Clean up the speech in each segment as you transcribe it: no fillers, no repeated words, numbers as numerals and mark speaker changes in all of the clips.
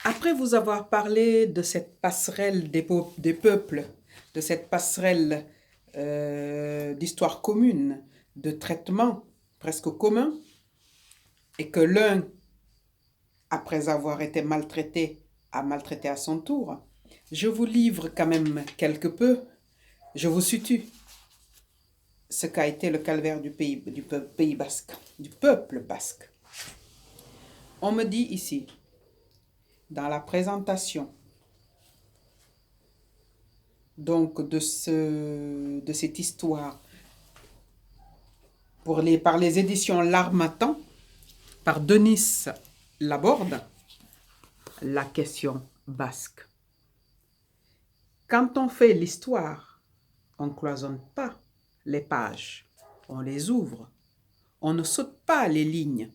Speaker 1: Après vous avoir parlé de cette passerelle des peuples, de cette passerelle d'histoire commune, de traitement presque commun, et que l'un, après avoir été maltraité, a maltraité à son tour, je vous livre quand même quelque peu, je vous situe ce qu'a été le calvaire pays basque, du peuple basque. On me dit ici, dans la présentation donc de cette histoire par les éditions L'Harmattan, par Denis Laborde, la question basque. Quand on fait l'histoire, on ne cloisonne pas les pages, on les ouvre, on ne saute pas les lignes,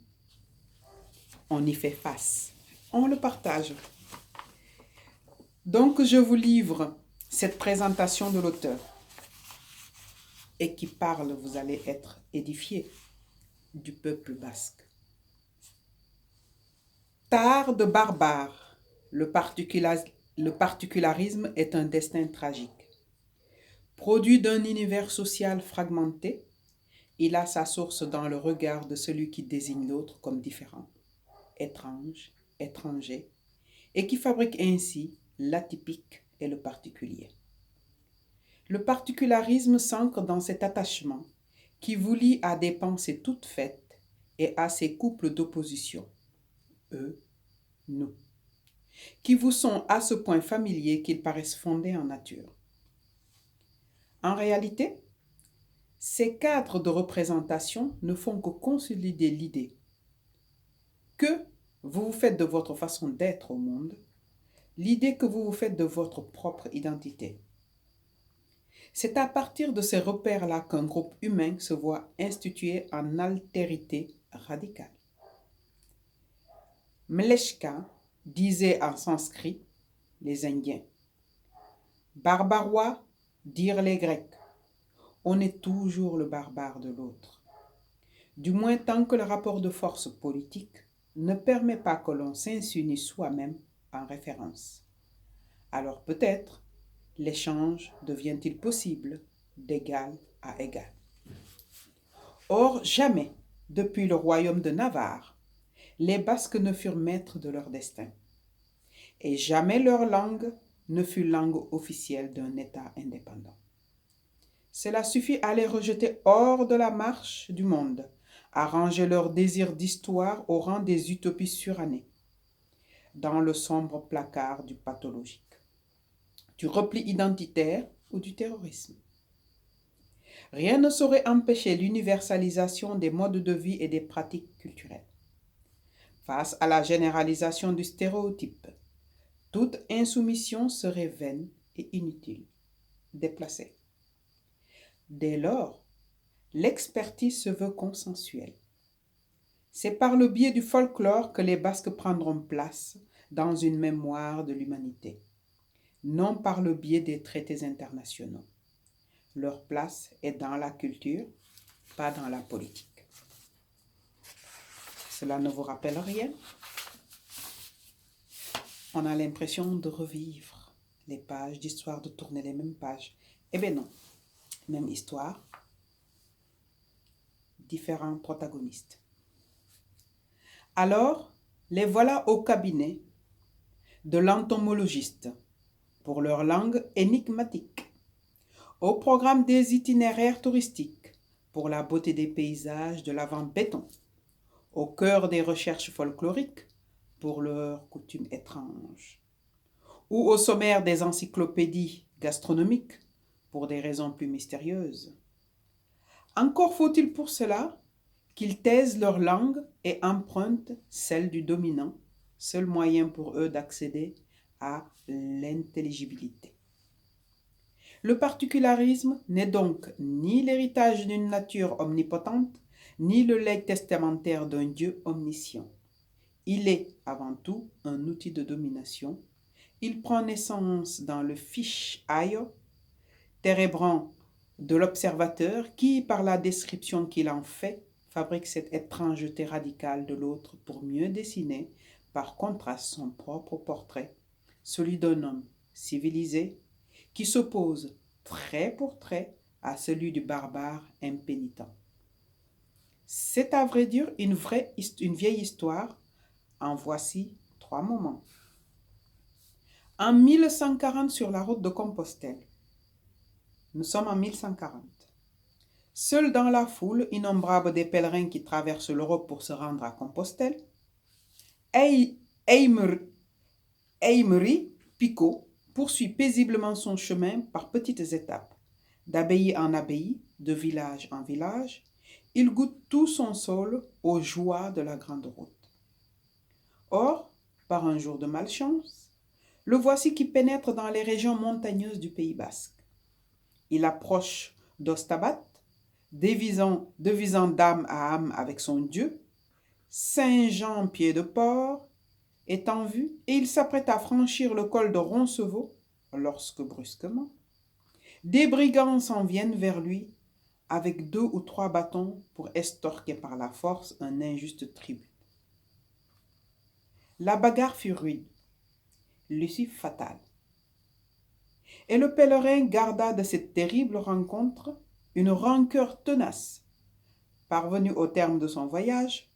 Speaker 1: on y fait face, on le partage. Donc je vous livre cette présentation de l'auteur et qui parle, vous allez être édifiés, du peuple basque. Tare de barbare, le particularisme est un destin tragique. Produit d'un univers social fragmenté, il a sa source dans le regard de celui qui désigne l'autre comme différent, étrange, étranger, et qui fabrique ainsi l'atypique et le particulier. Le particularisme s'ancre dans cet attachement qui vous lie à des pensées toutes faites et à ces couples d'opposition, eux, nous, qui vous sont à ce point familiers qu'ils paraissent fondés en nature. En réalité, ces cadres de représentation ne font que consolider l'idée que vous vous faites de votre façon d'être au monde, l'idée que vous vous faites de votre propre identité. C'est à partir de ces repères-là qu'un groupe humain se voit institué en altérité radicale. Mleshka disait en sanskrit les Indiens. Barbarois dirent les Grecs. On est toujours le barbare de l'autre. Du moins tant que le rapport de force politique ne permet pas que l'on s'insinue soi-même en référence. Alors peut-être l'échange devient-il possible d'égal à égal. Or, jamais, depuis le royaume de Navarre, les Basques ne furent maîtres de leur destin. Et jamais leur langue ne fut langue officielle d'un État indépendant. Cela suffit à les rejeter hors de la marche du monde, à ranger leur désir d'histoire au rang des utopies surannées, dans le sombre placard du pathologique, du repli identitaire ou du terrorisme. Rien ne saurait empêcher l'universalisation des modes de vie et des pratiques culturelles. Face à la généralisation du stéréotype, toute insoumission serait vaine et inutile, déplacée. Dès lors, l'expertise se veut consensuelle. C'est par le biais du folklore que les Basques prendront place dans une mémoire de l'humanité, non par le biais des traités internationaux. Leur place est dans la culture, pas dans la politique. Cela ne vous rappelle rien? On a l'impression de revivre les pages d'histoire, de tourner les mêmes pages. Eh bien non, même histoire, différents protagonistes. Alors, les voilà au cabinet de l'entomologiste pour leur langue énigmatique, au programme des itinéraires touristiques pour la beauté des paysages de l'avant-béton, au cœur des recherches folkloriques pour leurs coutumes étranges, ou au sommaire des encyclopédies gastronomiques pour des raisons plus mystérieuses. Encore faut-il pour cela qu'ils taisent leur langue et empruntent celle du dominant, seul moyen pour eux d'accéder à l'intelligibilité. Le particularisme n'est donc ni l'héritage d'une nature omnipotente, ni le legs testamentaire d'un Dieu omniscient. Il est, avant tout, un outil de domination. Il prend naissance dans le fiche aio, térébrant de l'observateur qui, par la description qu'il en fait, fabrique cette étrangeté radicale de l'autre pour mieux dessiner, par contraste son propre portrait, celui d'un homme civilisé qui s'oppose trait pour trait à celui du barbare impénitent. C'est à vrai dire une vieille histoire. En voici 3 moments. En 1140 sur la route de Compostelle, nous sommes en 1140. Seul dans la foule innombrable des pèlerins qui traversent l'Europe pour se rendre à Compostelle, Aymery Picot poursuit paisiblement son chemin par petites étapes. D'abbaye en abbaye, de village en village, il goûte tout son sol aux joies de la grande route. Or, par un jour de malchance, le voici qui pénètre dans les régions montagneuses du Pays basque. Il approche d'Ostabat, devisant d'âme à âme avec son Dieu. Saint-Jean pied de porc est en vue et il s'apprête à franchir le col de Roncevaux lorsque brusquement, des brigands s'en viennent vers lui avec 2 ou 3 bâtons pour estorquer par la force un injuste tribut. La bagarre fut rude, l'issue fatale. Et le pèlerin garda de cette terrible rencontre une rancœur tenace. Parvenu au terme de son voyage,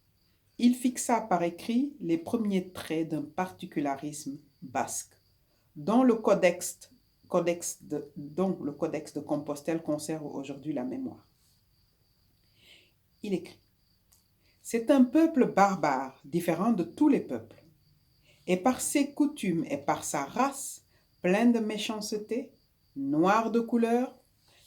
Speaker 1: il fixa par écrit les premiers traits d'un particularisme basque, dont le codex de Compostelle conserve aujourd'hui la mémoire. Il écrit : « C'est un peuple barbare, différent de tous les peuples, et par ses coutumes et par sa race, plein de méchanceté, noir de couleur,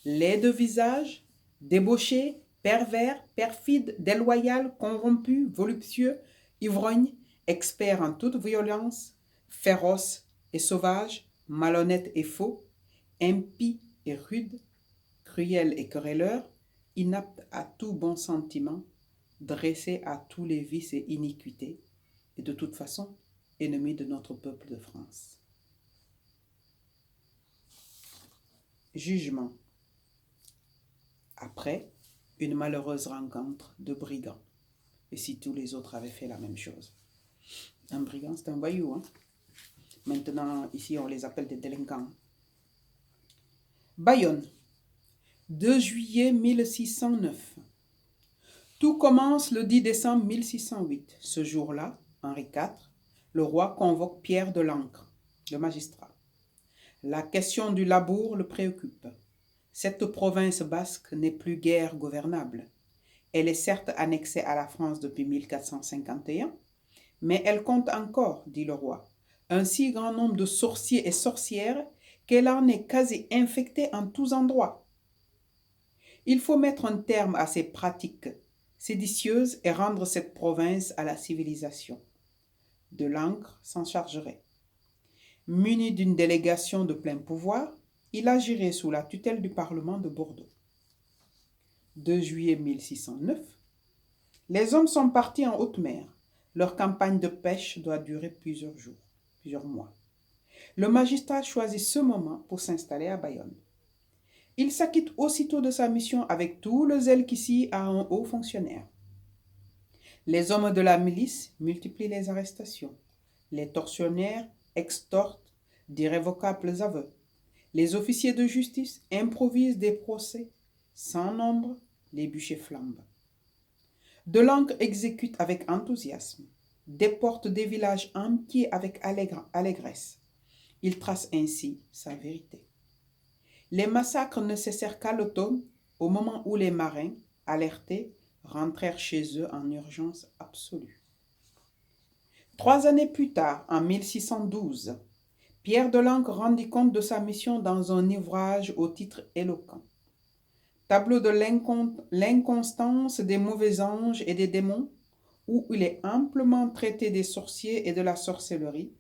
Speaker 1: laid de visage, débauché, pervers, perfide, déloyal, corrompu, voluptueux, ivrogne, expert en toute violence, féroce et sauvage, malhonnête et faux, impie et rude, cruel et querelleur, inapte à tout bon sentiment, dressé à tous les vices et iniquités, et de toute façon, ennemi de notre peuple de France. » Jugement. Après une malheureuse rencontre de brigands. Et si tous les autres avaient fait la même chose. Un brigand, c'est un voyou. Hein? Maintenant, ici, on les appelle des délinquants. Bayonne, 2 juillet 1609. Tout commence le 10 décembre 1608. Ce jour-là, Henri IV, le roi convoque Pierre de l'Ancre, le magistrat. La question du labour le préoccupe. Cette province basque n'est plus guère gouvernable. Elle est certes annexée à la France depuis 1451, mais elle compte encore, dit le roi, un si grand nombre de sorciers et sorcières qu'elle en est quasi infectée en tous endroits. Il faut mettre un terme à ces pratiques séditieuses et rendre cette province à la civilisation. De l'Ancre s'en chargerait. Muni d'une délégation de plein pouvoir, il agirait sous la tutelle du Parlement de Bordeaux. 2 juillet 1609, les hommes sont partis en haute mer. Leur campagne de pêche doit durer plusieurs mois. Le magistrat choisit ce moment pour s'installer à Bayonne. Il s'acquitte aussitôt de sa mission avec tout le zèle qu'ici a un haut fonctionnaire. Les hommes de la milice multiplient les arrestations. Les tortionnaires extortent d'irrévocables aveux. Les officiers de justice improvisent des procès sans nombre, les bûchers flambent. De l'Ancre exécute avec enthousiasme, déporte des villages entiers avec allégresse. Il trace ainsi sa vérité. Les massacres ne cessèrent qu'à l'automne, au moment où les marins, alertés, rentrèrent chez eux en urgence absolue. 3 années plus tard, en 1612, Pierre de l'Ancre rendit compte de sa mission dans un ouvrage au titre éloquent. Tableau de l'inconstance des mauvais anges et des démons, où il est amplement traité des sorciers et de la sorcellerie,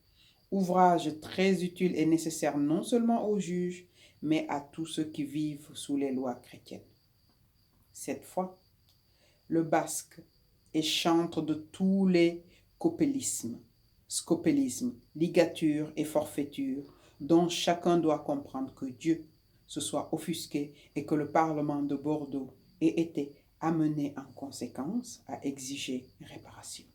Speaker 1: ouvrage très utile et nécessaire non seulement aux juges, mais à tous ceux qui vivent sous les lois chrétiennes. Cette fois, le basque est chantre de tous les copélismes, scopélismes, ligatures et forfaitures, dont chacun doit comprendre que Dieu se soit offusqué et que le Parlement de Bordeaux ait été amené en conséquence à exiger réparation.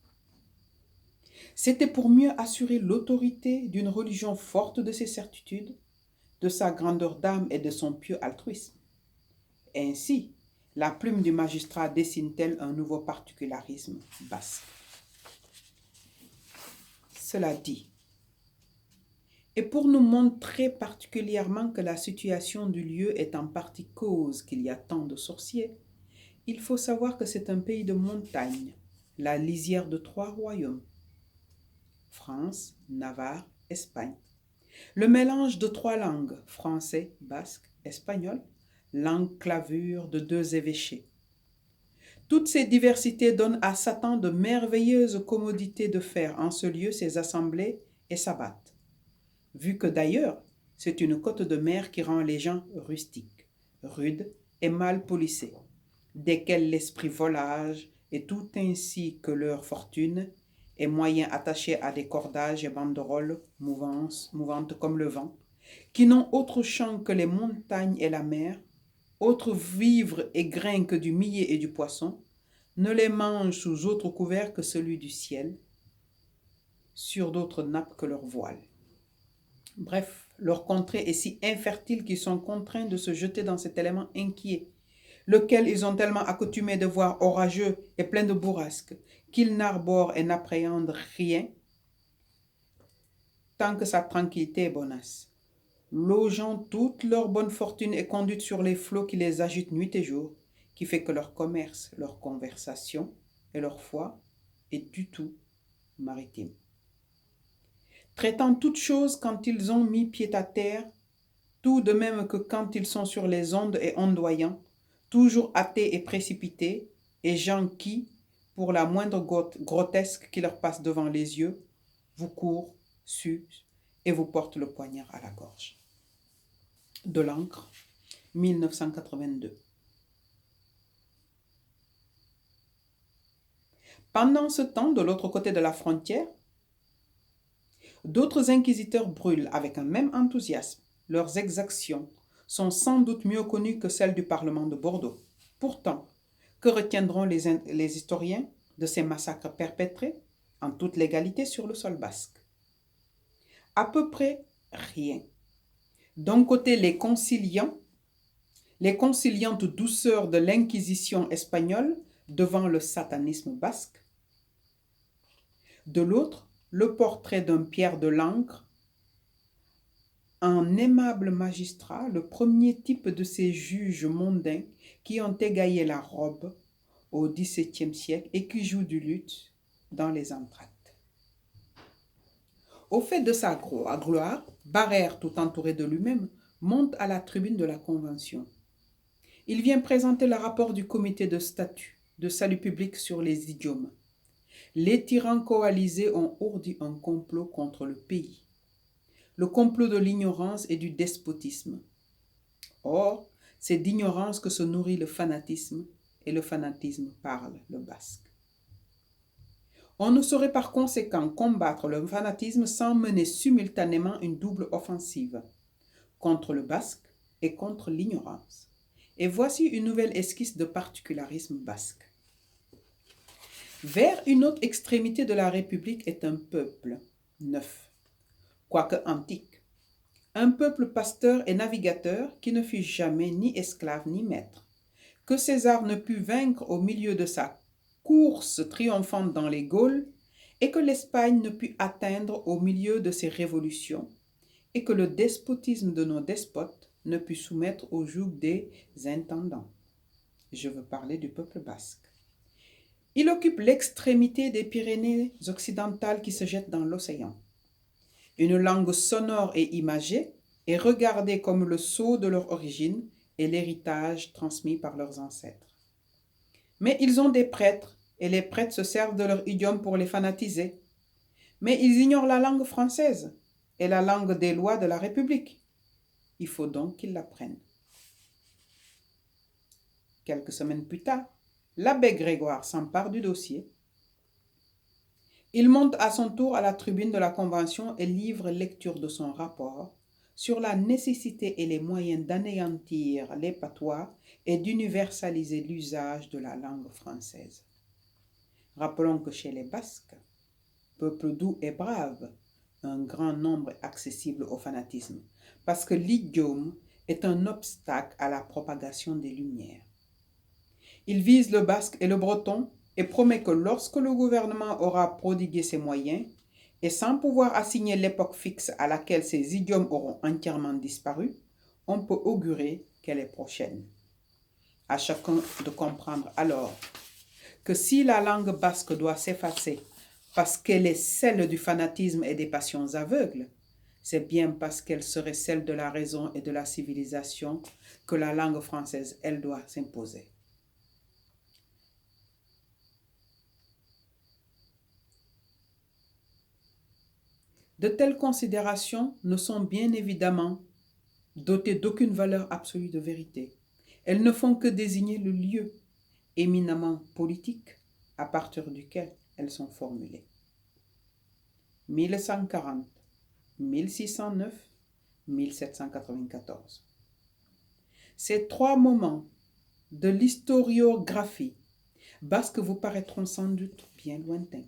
Speaker 1: C'était pour mieux assurer l'autorité d'une religion forte de ses certitudes, de sa grandeur d'âme et de son pieux altruisme. Ainsi, la plume du magistrat dessine-t-elle un nouveau particularisme basque. Cela dit, et pour nous montrer particulièrement que la situation du lieu est en partie cause qu'il y a tant de sorciers, il faut savoir que c'est un pays de montagne, la lisière de 3 royaumes, France, Navarre, Espagne. Le mélange de 3 langues, français, basque, espagnol, l'enclavure de 2 évêchés. Toutes ces diversités donnent à Satan de merveilleuses commodités de faire en ce lieu ses assemblées et sabbats. Vu que d'ailleurs, c'est une côte de mer qui rend les gens rustiques, rudes et mal polissés, desquels l'esprit volage et tout ainsi que leur fortune et moyens attachés à des cordages et banderoles mouvantes comme le vent, qui n'ont autre champ que les montagnes et la mer, autre vivre et grain que du millet et du poisson, ne les mangent sous autre couvert que celui du ciel, sur d'autres nappes que leur voile. Bref, leur contrée est si infertile qu'ils sont contraints de se jeter dans cet élément inquiet, lequel ils ont tellement accoutumé de voir orageux et plein de bourrasques, qu'ils n'arborent et n'appréhendent rien, tant que sa tranquillité est bonasse. Logeant toute leur bonne fortune est conduite sur les flots qui les agitent nuit et jour, qui fait que leur commerce, leur conversation et leur foi est du tout maritime. Traitant toutes choses quand ils ont mis pied à terre, tout de même que quand ils sont sur les ondes et ondoyants, toujours hâtés et précipités, et gens qui, pour la moindre grotesque qui leur passe devant les yeux, vous courent, s'usent et vous portent le poignard à la gorge. De l'Ancre, 1982. Pendant ce temps, de l'autre côté de la frontière, d'autres inquisiteurs brûlent avec un même enthousiasme. Leurs exactions sont sans doute mieux connues que celles du Parlement de Bordeaux. Pourtant, que retiendront les historiens de ces massacres perpétrés en toute légalité sur le sol basque? À peu près rien. D'un côté, les conciliantes douceurs de l'Inquisition espagnole devant le satanisme basque. De l'autre, le portrait d'un Pierre de l'Ancre, un aimable magistrat, le premier type de ces juges mondains qui ont égaillé la robe au XVIIe siècle et qui jouent du luth dans les entr'actes. Au fait de sa gloire, Barère, tout entouré de lui-même, monte à la tribune de la Convention. Il vient présenter le rapport du comité de statut, de salut public sur les idiomes. Les tyrans coalisés ont ourdi un complot contre le pays. Le complot de l'ignorance et du despotisme. Or, c'est d'ignorance que se nourrit le fanatisme, et le fanatisme parle le basque. On ne saurait par conséquent combattre le fanatisme sans mener simultanément une double offensive, contre le basque et contre l'ignorance. Et voici une nouvelle esquisse de particularisme basque. Vers une autre extrémité de la République est un peuple neuf, quoique antique, un peuple pasteur et navigateur qui ne fut jamais ni esclave ni maître, que César ne put vaincre au milieu de sa course triomphante dans les Gaules, et que l'Espagne ne put atteindre au milieu de ses révolutions, et que le despotisme de nos despotes ne put soumettre au joug des intendants. Je veux parler du peuple basque. Il occupe l'extrémité des Pyrénées occidentales qui se jettent dans l'océan. Une langue sonore et imagée est regardée comme le sceau de leur origine et l'héritage transmis par leurs ancêtres. Mais ils ont des prêtres, et les prêtres se servent de leur idiome pour les fanatiser. Mais ils ignorent la langue française et la langue des lois de la République. Il faut donc qu'ils l'apprennent. Quelques semaines plus tard, l'abbé Grégoire s'empare du dossier. Il monte à son tour à la tribune de la Convention et livre lecture de son rapport sur la nécessité et les moyens d'anéantir les patois et d'universaliser l'usage de la langue française. Rappelons que chez les Basques, peuple doux et brave, un grand nombre accessible au fanatisme, parce que l'idiome est un obstacle à la propagation des Lumières. Il vise le basque et le breton et promet que lorsque le gouvernement aura prodigué ses moyens, et sans pouvoir assigner l'époque fixe à laquelle ces idiomes auront entièrement disparu, on peut augurer qu'elle est prochaine. À chacun de comprendre alors que si la langue basque doit s'effacer parce qu'elle est celle du fanatisme et des passions aveugles, c'est bien parce qu'elle serait celle de la raison et de la civilisation que la langue française, elle, doit s'imposer. De telles considérations ne sont bien évidemment dotées d'aucune valeur absolue de vérité. Elles ne font que désigner le lieu éminemment politique à partir duquel elles sont formulées. 1140, 1609, 1794. Ces trois moments de l'historiographie basque vous paraîtront sans doute bien lointains.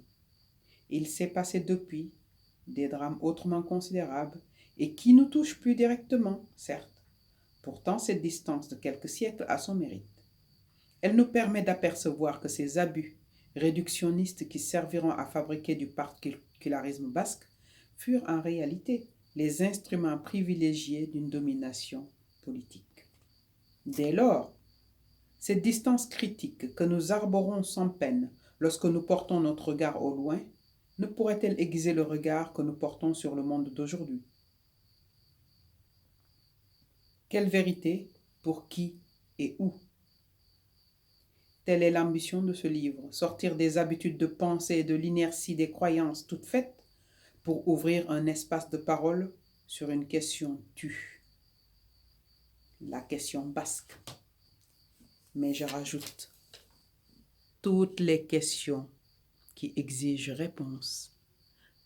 Speaker 1: Il s'est passé depuis des drames autrement considérables et qui nous touchent plus directement, certes. Pourtant, cette distance de quelques siècles a son mérite. Elle nous permet d'apercevoir que ces abus réductionnistes qui serviront à fabriquer du particularisme basque furent en réalité les instruments privilégiés d'une domination politique. Dès lors, cette distance critique que nous arborons sans peine lorsque nous portons notre regard au loin ne pourrait-elle aiguiser le regard que nous portons sur le monde d'aujourd'hui? Quelle vérité, pour qui et où? Telle est l'ambition de ce livre, sortir des habitudes de pensée et de l'inertie des croyances toutes faites pour ouvrir un espace de parole sur une question tue, la question basque. Mais je rajoute, toutes les questions qui exigent réponse,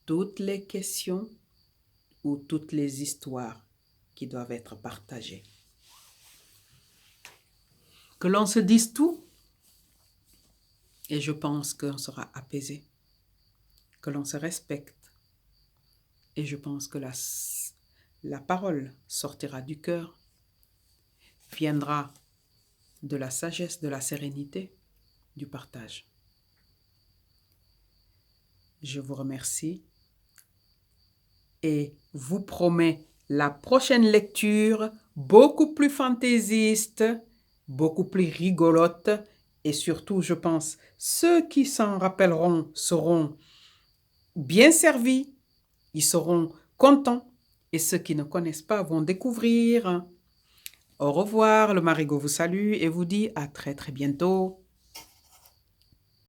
Speaker 1: toutes les questions ou toutes les histoires qui doivent être partagées. Que l'on se dise tout, et je pense qu'on sera apaisé. Que l'on se respecte, et je pense que la parole sortira du cœur, viendra de la sagesse, de la sérénité, du partage. Je vous remercie et vous promets la prochaine lecture beaucoup plus fantaisiste, beaucoup plus rigolote et surtout, je pense, ceux qui s'en rappelleront seront bien servis, ils seront contents et ceux qui ne connaissent pas vont découvrir. Au revoir, le Marigot vous salue et vous dit à très très bientôt.